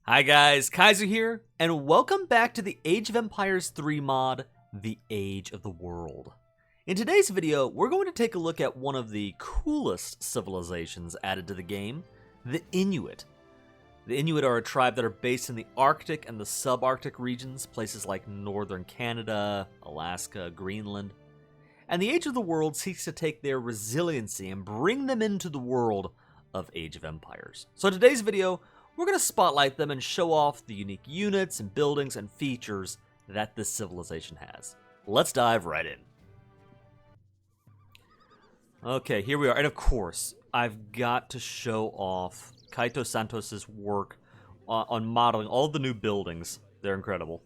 Hi guys, Kaiser here, and welcome back to the Age of Empires 3 mod, The Age of the World. In today's video, we're going to take a look at one of the coolest civilizations added to the game, the Inuit. The Inuit are a tribe that are based in the Arctic and the subarctic regions, places like northern Canada, Alaska, Greenland. And the Age of the World seeks to take their resiliency and bring them into the world of Age of Empires. So in today's video, we're going to spotlight them and show off the unique units and buildings and features that this civilization has. Let's dive right in. Okay, here we are. And of course, I've got to show off Kaito Santos's work on modeling all the new buildings. They're incredible.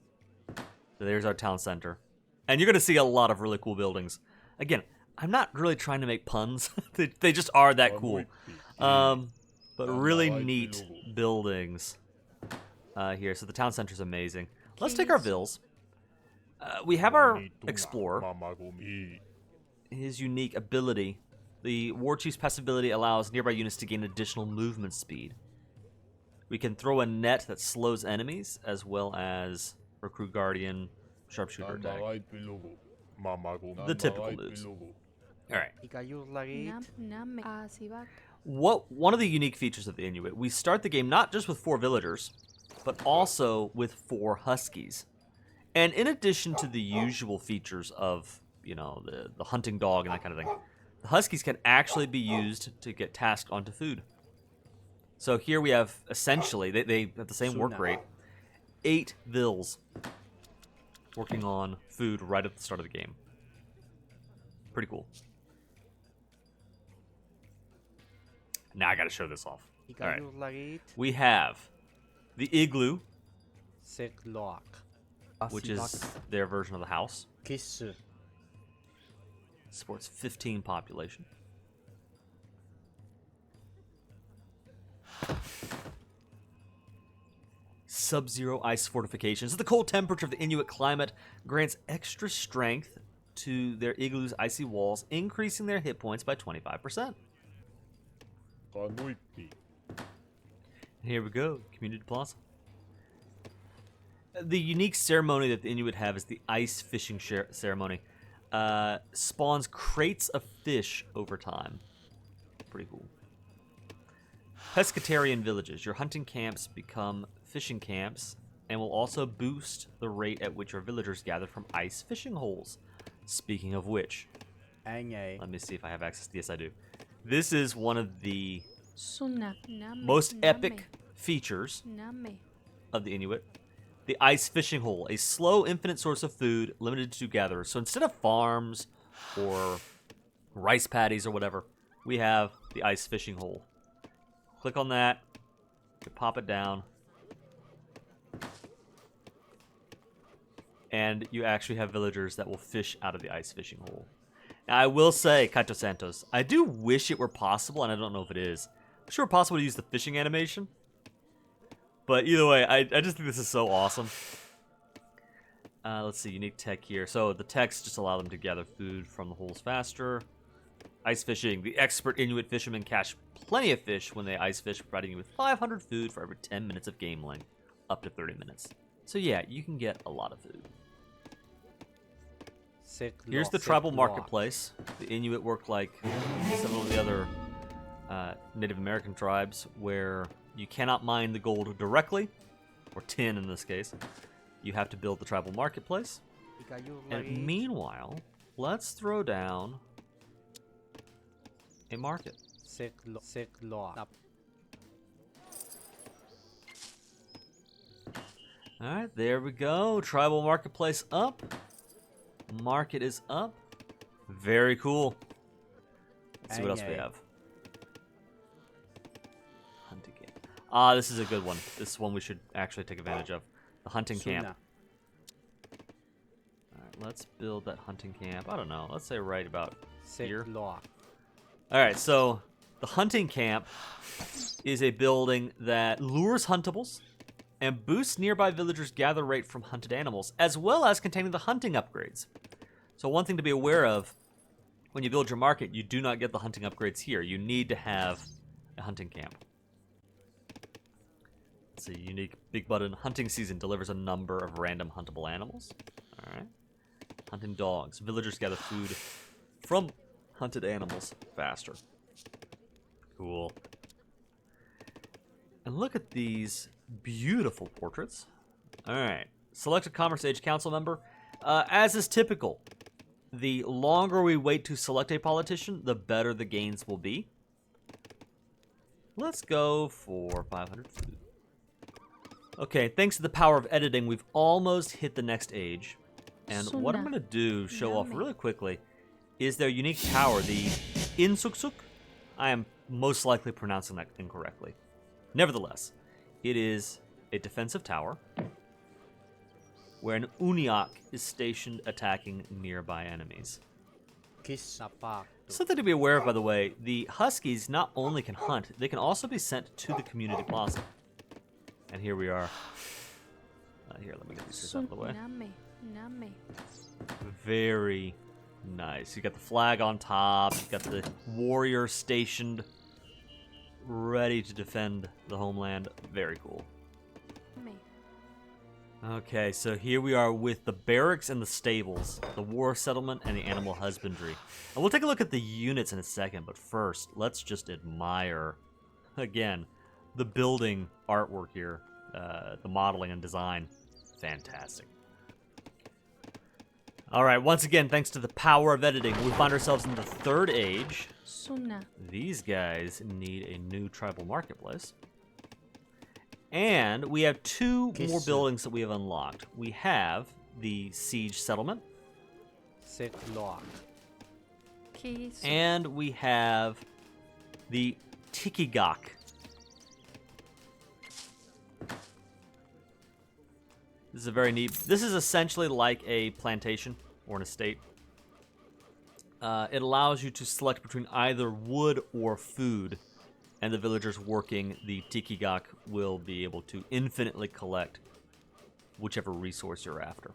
There's our town center. And you're going to see a lot of really cool buildings. Again, I'm not really trying to make puns. they just are that cool. But really neat buildings here. So the town center is amazing. Let's take our vills. We have our explorer. His unique ability. The war chief's passive ability allows nearby units to gain additional movement speed. We can throw a net that slows enemies, as well as recruit guardian, sharpshooter attack. The typical moves. Alright. One of the unique features of the Inuit, we start the game not just with 4 villagers, but also with 4 huskies. And in addition to the usual features of, you know, the hunting dog and that kind of thing, the huskies can actually be used to get tasked onto food. So here we have, essentially, they have the same work rate, 8 vills working on food right at the start of the game. Pretty cool. Now I gotta show this off. Alright. We have the igloo, which is their version of the house. Supports 15 population. Sub-zero ice fortifications. The cold temperature of the Inuit climate grants extra strength to their igloo's icy walls, increasing their hit points by 25%. Here we go, Community Plaza. The unique ceremony that the Inuit have is the ice fishing ceremony. Spawns crates of fish over time. Pretty cool. Pescatarian villages. Your hunting camps become fishing camps and will also boost the rate at which your villagers gather from ice fishing holes. Speaking of which, let me see if I have access to this. I do. This is one of the most epic features of the Inuit. The ice fishing hole, a slow, infinite source of food limited to gatherers. So instead of farms or rice paddies or whatever, we have the ice fishing hole. Click on that, you pop it down, and you actually have villagers that will fish out of the ice fishing hole. Now, I will say, Kaito Santos, I do wish it were possible, and I don't know if it is. I'm sure it's possible to use the fishing animation. But either way, I just think this is so awesome. Let's see, unique tech here. So the techs just allow them to gather food from the holes faster. Ice fishing. The expert Inuit fishermen catch plenty of fish when they ice fish, providing you with 500 food for every 10 minutes of game length, up to 30 minutes. So yeah, you can get a lot of food. Here's the tribal marketplace. The Inuit work like several of the other Native American tribes, where you cannot mine the gold directly, or tin in this case. You have to build the tribal marketplace. And meanwhile, let's throw down a market. Alright, there we go. Tribal marketplace up. Market is up. Very cool. Let's see what else we have. Hunting camp. Ah, this is a good one. This is one we should actually take advantage of. The hunting camp. Alright, let's build that hunting camp. I don't know. Let's say right about here. Alright, so the hunting camp is a building that lures huntables and boosts nearby villagers' gather rate from hunted animals, as well as containing the hunting upgrades. So one thing to be aware of, when you build your market, you do not get the hunting upgrades here. You need to have a hunting camp. Let's see. Unique big button. Hunting season delivers a number of random huntable animals. All right. Hunting dogs. Villagers gather food from hunted animals faster. Cool. And look at these beautiful portraits. All right. Select a Commerce Age Council member. As is typical, the longer we wait to select a politician, the better the gains will be. Let's go for 500 food. Okay, thanks to the power of editing, we've almost hit the next age. And what I'm going to do, show off really quickly, is their unique tower, the Insuksuk. I am most likely pronouncing that incorrectly. Nevertheless, it is a defensive tower where an Uniak is stationed attacking nearby enemies. Something to be aware of, by the way, the Huskies not only can hunt, they can also be sent to the community plaza. And here we are. Here, let me get these out of the way. Very nice. You got the flag on top, you got the warrior stationed, ready to defend the homeland. Very cool. Okay, so here we are with the barracks and the stables, the war settlement, and the animal husbandry. And we'll take a look at the units in a second, but first, let's just admire, again, the building artwork here, the modeling and design. Fantastic. All right, once again, thanks to the power of editing, we find ourselves in the third age. These guys need a new tribal marketplace. And we have two more buildings that we have unlocked. We have the siege settlement. And we have the Tikigak. This is a very neat. This is essentially like a plantation or an estate. It allows you to select between either wood or food, and the villagers working the Tikigak will be able to infinitely collect whichever resource you're after.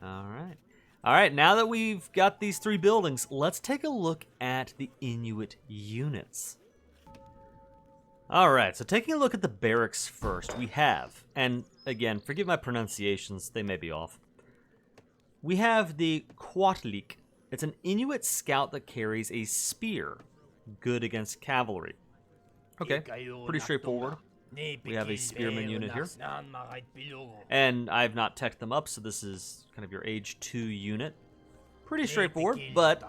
All right, now that we've got these three buildings, let's take a look at the Inuit units. All right, so taking a look at the barracks first, we have, and again, forgive my pronunciations, they may be off. We have the Quatlik. It's an Inuit scout that carries a spear, good against cavalry. Okay, pretty straightforward. We have a spearman unit here. And I've not teched them up, so this is kind of your age 2 unit. Pretty straightforward, but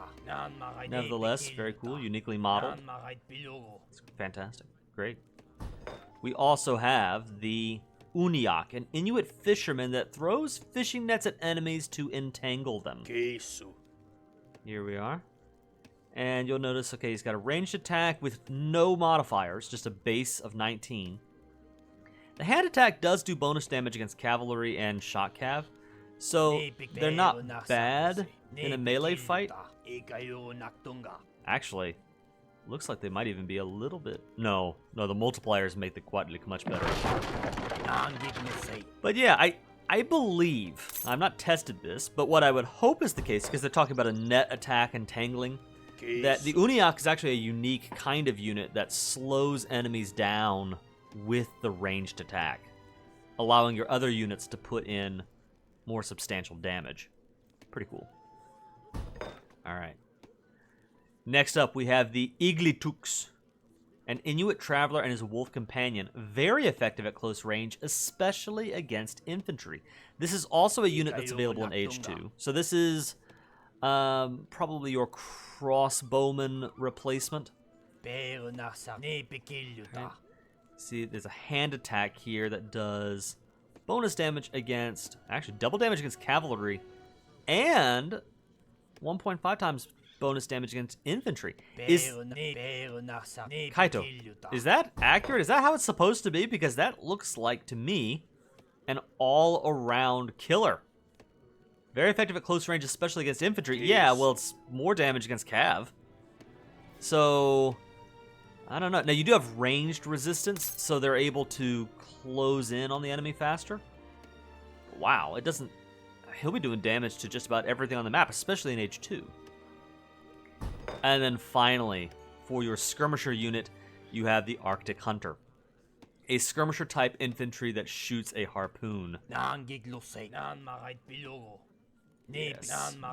nevertheless, very cool, uniquely modeled. It's fantastic. Great. We also have the Uniak, an Inuit fisherman that throws fishing nets at enemies to entangle them. Here we are. And you'll notice, okay, he's got a ranged attack with no modifiers, just a base of 19. The hand attack does do bonus damage against cavalry and shot cav, so they're not bad in a melee fight. Actually, looks like they might even be a little bit... No, the multipliers make the Quatlik much better. But yeah, I believe, I've not tested this, but what I would hope is the case, because they're talking about a net attack and tangling, that the Uniak is actually a unique kind of unit that slows enemies down with the ranged attack, allowing your other units to put in more substantial damage. Pretty cool. Alright. Next up, we have the Iglituks, an Inuit traveler and his wolf companion. Very effective at close range, especially against infantry. This is also a unit that's available in Age 2. So this is probably your crossbowman replacement. See, there's a hand attack here that does bonus damage against, actually double damage against cavalry, and 1.5 times bonus damage against infantry. Kaito, is that accurate? Is that how it's supposed to be? Because that looks like, to me, an all-around killer. Very effective at close range, especially against infantry. Yeah, well, it's more damage against cav. So, I don't know. Now, you do have ranged resistance, so they're able to close in on the enemy faster. Wow, it doesn't... He'll be doing damage to just about everything on the map, especially in Age 2. And then finally, for your skirmisher unit, you have the Arctic Hunter. A skirmisher type infantry that shoots a harpoon. Yes,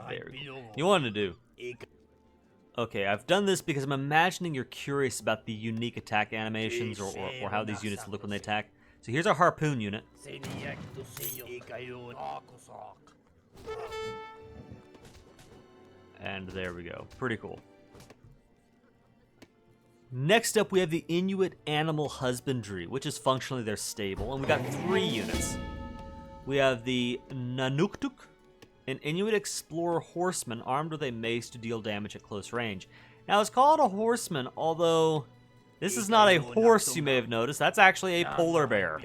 very cool. You wanted to do. Okay, I've done this because I'm imagining you're curious about the unique attack animations or how these units look when they attack. So here's our harpoon unit. And there we go. Pretty cool. Next up, we have the Inuit Animal Husbandry, which is functionally their stable. And we got 3 units. We have the Nanuktuk, an Inuit explorer horseman armed with a mace to deal damage at close range. Now, it's called a horseman, although this is not a horse, you may have noticed. That's actually a polar bear.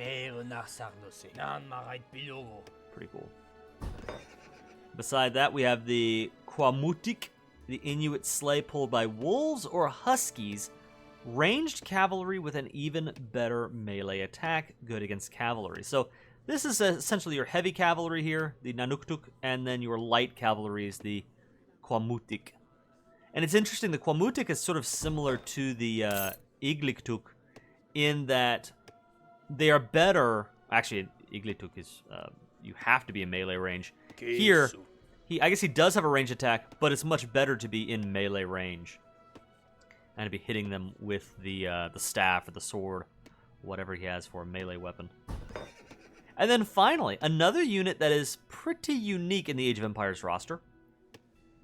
Pretty cool. Beside that, we have the Kwamutik, the Inuit sleigh pulled by wolves or huskies. Ranged cavalry with an even better melee attack, good against cavalry. So this is essentially your heavy cavalry here, the Nanuktuk, and then your light cavalry is the Kwamutik. And it's interesting, the Kwamutik is sort of similar to the Igliktuk in that they are better. Actually, Igliktuk is, you have to be in melee range. Here, I guess he does have a range attack, but it's much better to be in melee range. And to be hitting them with the staff or the sword, whatever he has for a melee weapon. And then finally, another unit that is pretty unique in the Age of Empires roster.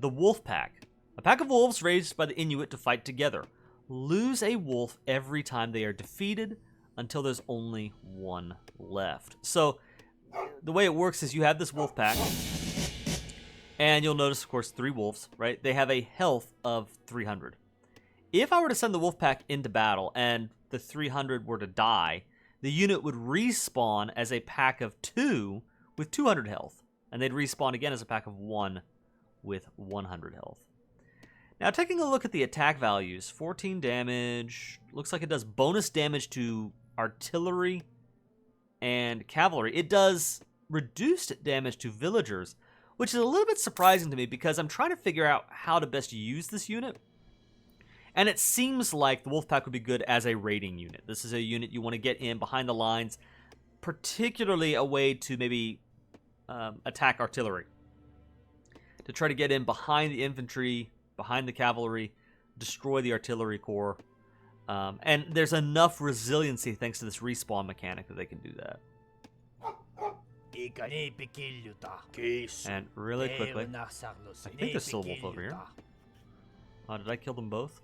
The Wolf Pack. A pack of wolves raised by the Inuit to fight together. Lose a wolf every time they are defeated until there's only one left. So, the way it works is you have this wolf pack. And you'll notice, of course, 3 wolves, right? They have a health of 300. If I were to send the wolf pack into battle and the 300 were to die, the unit would respawn as a pack of 2 with 200 health. And they'd respawn again as a pack of 1 with 100 health. Now, taking a look at the attack values, 14 damage, looks like it does bonus damage to artillery and cavalry. It does reduced damage to villagers, which is a little bit surprising to me because I'm trying to figure out how to best use this unit. And it seems like the Wolfpack would be good as a raiding unit. This is a unit you want to get in behind the lines, particularly a way to maybe attack artillery. To try to get in behind the infantry, behind the cavalry, destroy the artillery corps. And there's enough resiliency thanks to this respawn mechanic that they can do that. And really quickly, I think there's still a wolf over here. Oh, did I kill them both?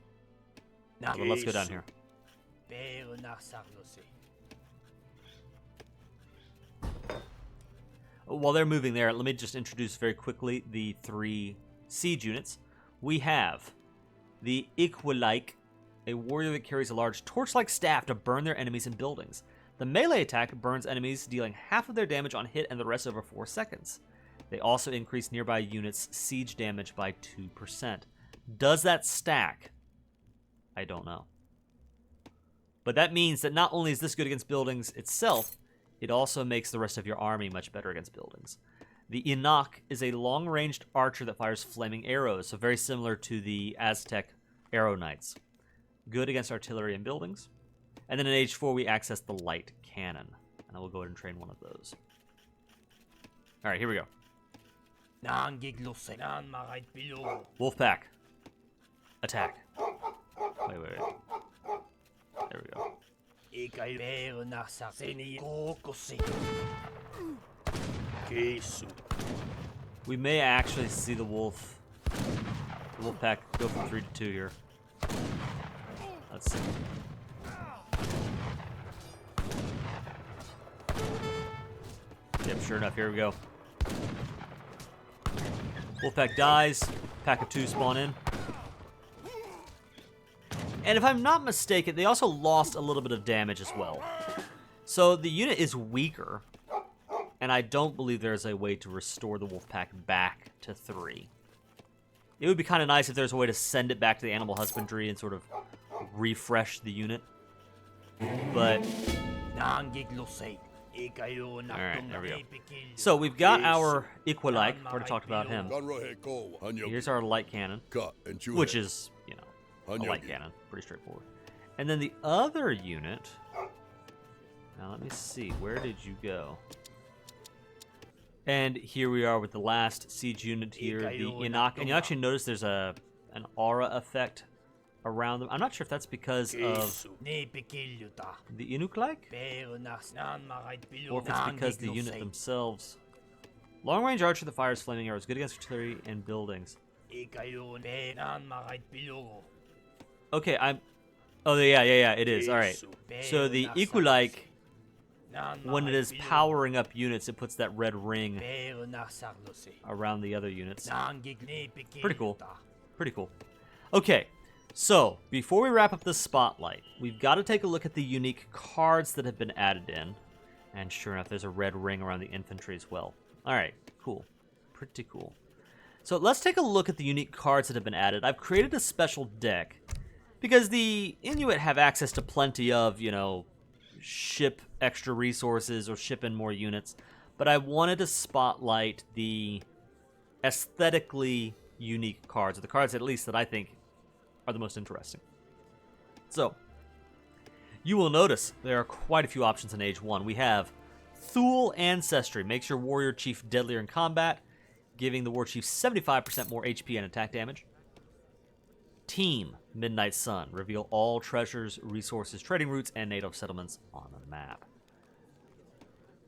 No, well, let's go down here. While they're moving there, let me just introduce very quickly the 3 siege units. We have the Ikwalaik, a warrior that carries a large torch-like staff to burn their enemies in buildings. The melee attack burns enemies, dealing half of their damage on hit and the rest over 4 seconds. They also increase nearby units' siege damage by 2%. Does that stack? I don't know. But that means that not only is this good against buildings itself, it also makes the rest of your army much better against buildings. The Inok is a long-ranged archer that fires flaming arrows, so very similar to the Aztec Arrow Knights. Good against artillery and buildings. And then in Age 4, we access the light cannon. And I will go ahead and train one of those. Alright, here we go. Wolfpack. Attack. Wait. There we go. We may actually see the wolf pack go from 3 to 2 here. Let's see. Yep, sure enough, here we go. Wolfpack dies, pack of 2 spawn in. And if I'm not mistaken, they also lost a little bit of damage as well. So the unit is weaker, and I don't believe there's a way to restore the Wolfpack back to 3. It would be kind of nice if there's a way to send it back to the animal husbandry and sort of refresh the unit. But alright, there we go. So we've got our Ikwalaik. Already talked about him. Here's our light cannon, which is A light cannon. Pretty straightforward. And then the other unit... Now, let me see. Where did you go? And here we are with the last siege unit here, the Inok. And you actually notice there's an aura effect around them. I'm not sure if that's because of the Inuk-like, or if it's because the unit themselves. Long-range archer that fires flaming arrows, good against artillery and buildings. Okay, I'm... Oh, yeah, it is. All right. So the Iku-like, when it is powering up units, it puts that red ring around the other units. Pretty cool. Pretty cool. Okay, so before we wrap up this spotlight, we've got to take a look at the unique cards that have been added in. And sure enough, there's a red ring around the infantry as well. All right, cool. Pretty cool. So let's take a look at the unique cards that have been added. I've created a special deck because the Inuit have access to plenty of, you know, ship extra resources or ship in more units. But I wanted to spotlight the aesthetically unique cards, or the cards at least that I think are the most interesting. So, you will notice there are quite a few options in Age 1. We have Thule Ancestry, makes your warrior chief deadlier in combat, giving the war chief 75% more HP and attack damage. Team, Midnight Sun, reveal all treasures, resources, trading routes, and native settlements on the map.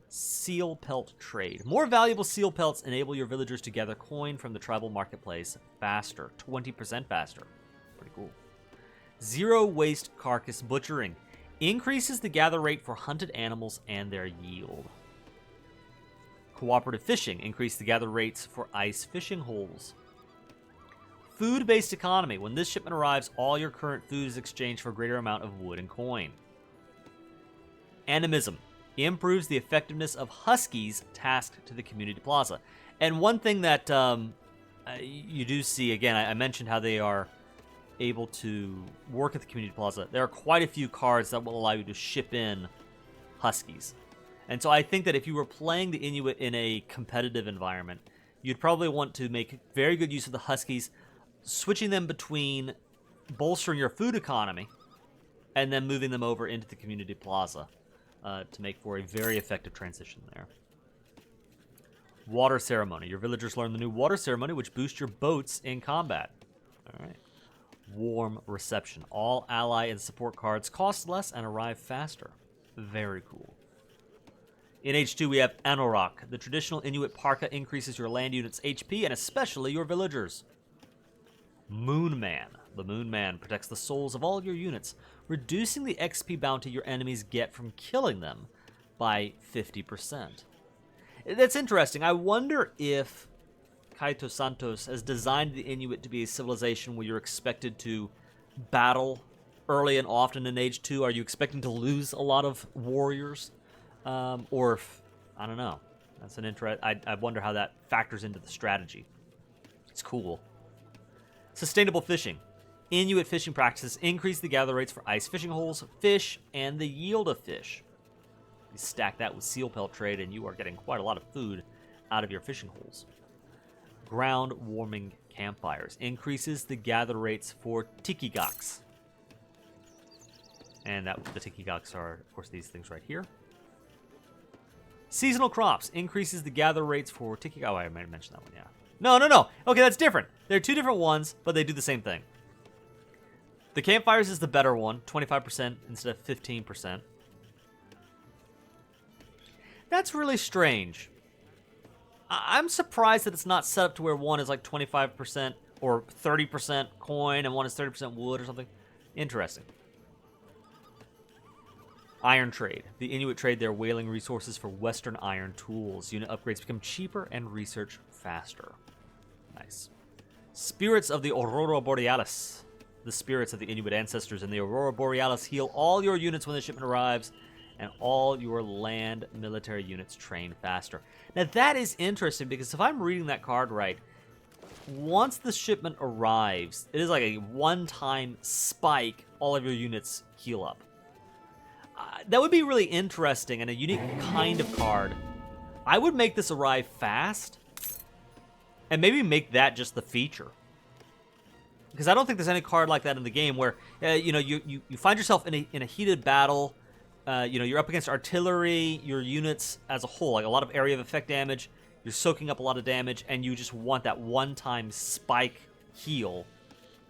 Seal Pelt Trade. More valuable seal pelts enable your villagers to gather coin from the tribal marketplace faster, 20% faster. Pretty cool. Zero Waste Carcass Butchering. Increases the gather rate for hunted animals and their yield. Cooperative Fishing. Increase the gather rates for ice fishing holes. Food-based economy. When this shipment arrives, all your current food is exchanged for a greater amount of wood and coin. Animism. Improves the effectiveness of Huskies tasked to the community plaza. And one thing that you do see, again, I mentioned how they are able to work at the community plaza. There are quite a few cards that will allow you to ship in Huskies. And so I think that if you were playing the Inuit in a competitive environment, you'd probably want to make very good use of the Huskies, switching them between bolstering your food economy and then moving them over into the community plaza to make for a very effective transition there. Water Ceremony. Your villagers learn the new Water Ceremony, which boosts your boats in combat. All right. Warm Reception. All ally and support cards cost less and arrive faster. Very cool. In H2, we have Anorak. The traditional Inuit parka increases your land unit's HP and especially your villagers. Moon Man. The Moon Man protects the souls of all your units, reducing the XP bounty your enemies get from killing them by 50%. That's interesting. I wonder if Kaito Santos has designed the Inuit to be a civilization where you're expected to battle early and often in Age 2. Are you expecting to lose a lot of warriors? Or if, I don't know. That's an I wonder how that factors into the strategy. It's cool. Sustainable Fishing. Inuit fishing practices increase the gather rates for ice fishing holes, fish, and the yield of fish. You stack that with Seal Pelt Trade, and you are getting quite a lot of food out of your fishing holes. Ground Warming Campfires increases the gather rates for tikigaks. And the tikigaks are, of course, these things right here. Seasonal Crops increases the gather rates for tikigaks. Oh, I might have mentioned that one, yeah. No. Okay, that's different. They're two different ones, but they do the same thing. The Campfires is the better one, 25% instead of 15%. That's really strange. I'm surprised that it's not set up to where one is like 25% or 30% coin and one is 30% wood or something. Interesting. Iron Trade. The Inuit trade their whaling resources for Western iron tools. Unit upgrades become cheaper and research faster. Nice. Spirits of the Aurora Borealis. The spirits of the Inuit ancestors in the Aurora Borealis heal all your units when the shipment arrives, and all your land military units train faster. Now that is interesting, because if I'm reading that card right, once the shipment arrives, it is like a one-time spike, all of your units heal up. That would be really interesting and a unique kind of card. I would make this arrive fast, and maybe make that just the feature. because I don't think there's any card like that in the game where you know you find yourself in a heated battle. You know, you're up against artillery, your units as a whole, like a lot of area of effect damage. You're soaking up a lot of damage, and you just want that one-time spike heal.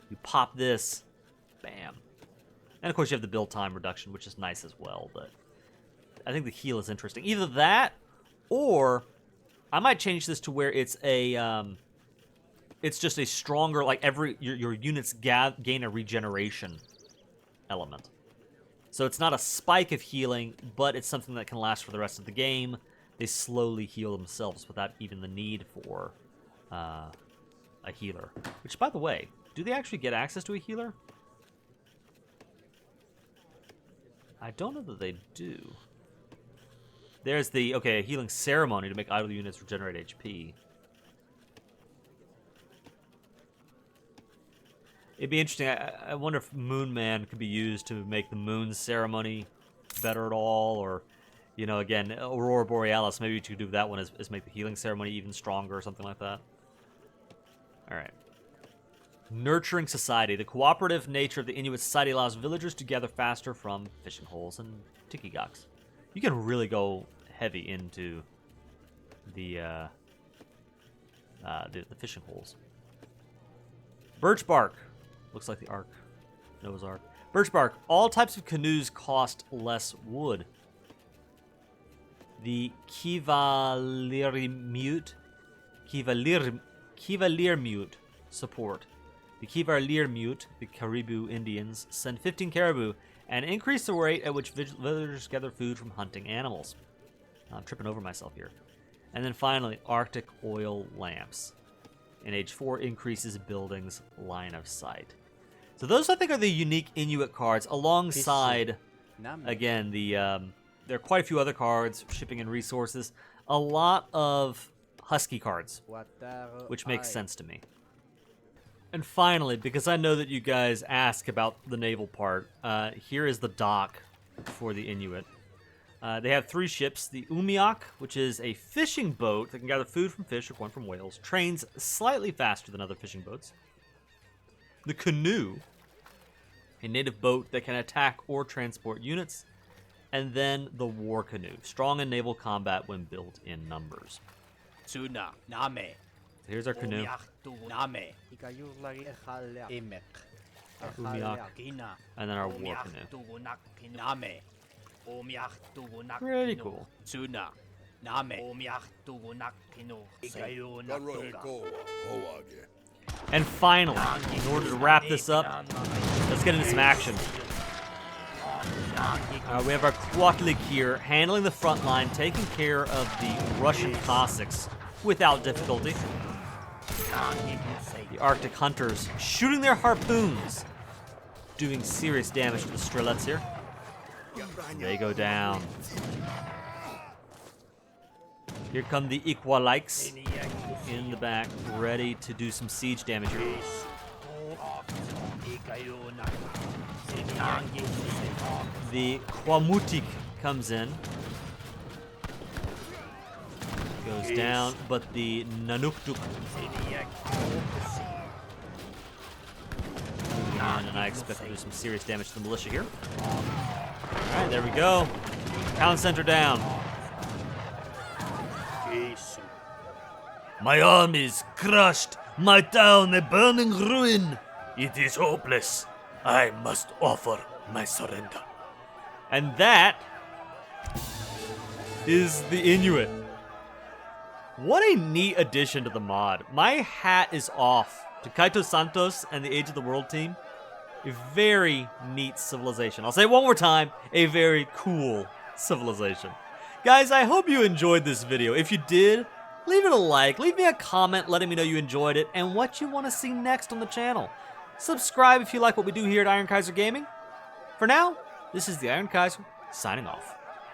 You pop this, bam. And of course you have the build time reduction, which is nice as well, but I think the heal is interesting. Either that, or I might change this to where it's a, it's just a stronger, like your units gain a regeneration element. So it's not a spike of healing, but it's something that can last for the rest of the game. They slowly heal themselves without even the need for a healer. Which, by the way, do they actually get access to a healer? I don't know that they do. There's the, okay, a healing ceremony to make idle units regenerate HP. It'd be interesting. I wonder if Moon Man could be used to make the moon ceremony better at all, or, you know, again, Aurora Borealis. Maybe what you could do with that one is make the healing ceremony even stronger or something like that. All right. Nurturing society. The cooperative nature of the Inuit society allows villagers to gather faster from fishing holes and tiki gaks. You can really go heavy into the fishing holes. Birch bark. Looks like the Ark. Noah's Ark. Birch bark. All types of canoes cost less wood. The Kivalirmute support. The Kivalirmute, the Caribou Indians, send 15 caribou and increase the rate at which villagers gather food from hunting animals. I'm tripping over myself here. And then finally, Arctic oil lamps. In Age 4, increases buildings' line of sight. So those, I think, are the unique Inuit cards, alongside, again, there are quite a few other cards, shipping and resources, a lot of Husky cards, which makes sense to me. And finally, because I know that you guys ask about the naval part, here is the dock for the Inuit. They have 3 ships. The Umiak, which is a fishing boat that can gather food from fish or corn from whales, trains slightly faster than other fishing boats. The Canoe, a native boat that can attack or transport units. And then the War Canoe, strong in naval combat when built in numbers. Here's our canoe. Umiak. And then our War Canoe. Pretty cool. And finally, in order to wrap this up, let's get into some action. We have our Kwatlik here, handling the front line, taking care of the Russian Cossacks without difficulty. The Arctic Hunters shooting their harpoons, doing serious damage to the Strelets here. They go down. Here come the Iqalikes in the back, ready to do some siege damage here. The Kwamutik comes in. Goes down, but the Nanukduk. And I expect to do some serious damage to the militia here. Alright, there we go. Town center down. My army is crushed. My town a burning ruin. It is hopeless. I must offer my surrender. And that is the Inuit. What a neat addition to the mod. My hat is off to Kaito Santos and the Age of the World team. A very neat civilization. I'll say it one more time. A very cool civilization. Guys, I hope you enjoyed this video. If you did, leave it a like. Leave me a comment letting me know you enjoyed it and what you want to see next on the channel. Subscribe if you like what we do here at Iron Kaiser Gaming. For now, this is the Iron Kaiser signing off.